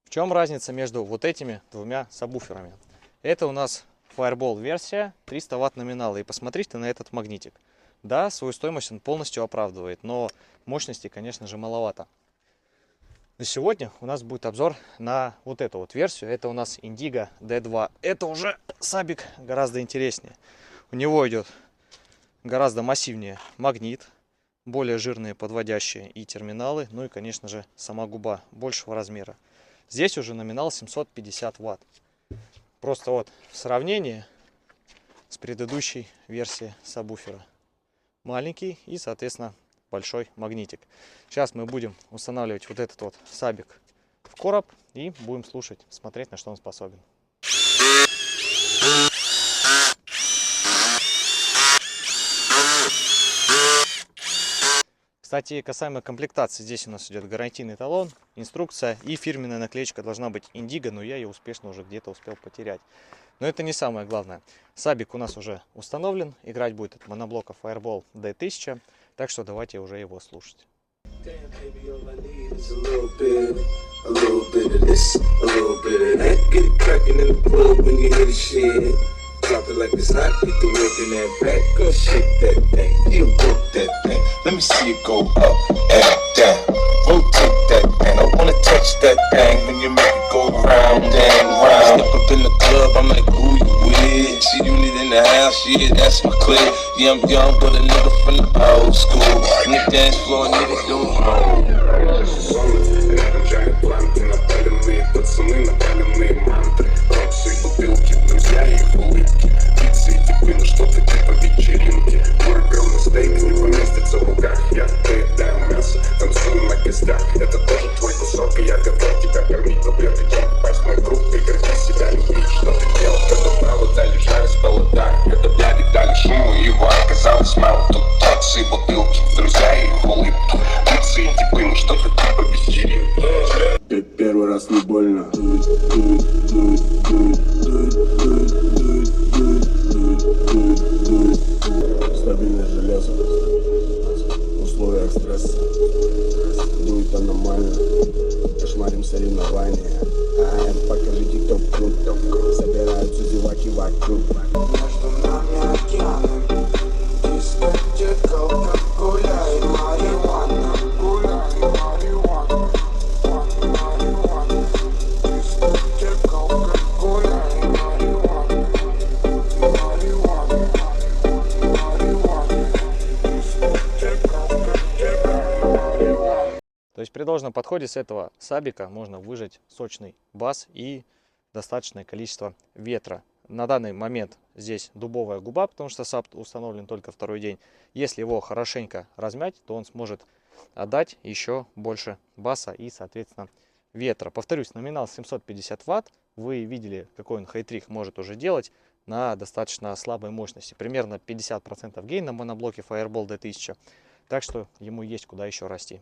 В чем разница между вот этими двумя сабвуферами? Это у нас Fireball версия 300 Вт номинала. И посмотрите на этот магнитик. Да, свою стоимость он полностью оправдывает, но мощности, конечно же, маловато. На сегодня у нас будет обзор на вот эту вот версию. Это у нас Indigo D2. Это уже сабик гораздо интереснее. У него идет гораздо массивнее магнит, более жирные подводящие и терминалы. Ну и, конечно же, сама губа большего размера. Здесь уже номинал 750 Вт. Просто вот в сравнении с предыдущей версией сабвуфера. Маленький и, соответственно, большой магнитик. Сейчас мы будем устанавливать вот этот вот сабик в короб и будем слушать, смотреть, на что он способен. Кстати, касаемо комплектации, здесь у нас идет гарантийный талон, инструкция и фирменная наклеечка должна быть Indigo, но я ее успешно уже где-то успел потерять. Но это не самое главное. Сабик у нас уже установлен, играть будет от моноблока Fireball D1000, так что давайте уже его слушать. Drop it like it's hot, get the work in that back, go shake that thing, you work that thing. Let me see you go up and down, rotate that thing. I wanna touch that thing when you make it go round and round. Step up in the club, I'm like, who you with? See you need in the house, yeah, that's my clique. Yeah, I'm young, but a nigga from the old school. On the dance floor, niggas don't know. Пацаны напаленные мантры, роксы и бутылки, друзья и их улыбки, пиццы и типы, ну что-то типа вечеринки. Мой огромный стейк не поместится в руках, я доедаю мясо, танцую на костях. Это тоже твой кусок, и я готов тебя кормить, но прежде чем попасть в мой круг, прекрати себя любить. Что ты делал, когда право дали жарь, стало так, когда бляди дали шуму, и его оказалось мало. Тут роксы и бутылки, друзья и их улыбки, пиццы и типы, ну что-то типа вечеринки. Первый раз не больно. Стабильное железо. В условиях стресса. Дует аномально. Кошмарим соревнования. Покажите, кто крут. Собираются зеваки вокруг. Между нами океаны. Дискотека, гуляй, марихуана. Гуляй, марихуана. То есть при должном подходе с этого сабика можно выжать сочный бас и достаточное количество ветра. На данный момент здесь дубовая губа, потому что саб установлен только второй день. Если его хорошенько размять, то он сможет отдать еще больше баса и, соответственно, ветра. Повторюсь, номинал 750 Вт. Вы видели, какой он хайтрик может уже делать на достаточно слабой мощности. Примерно 50% гейн на моноблоке Fireball D1000. Так что ему есть куда еще расти.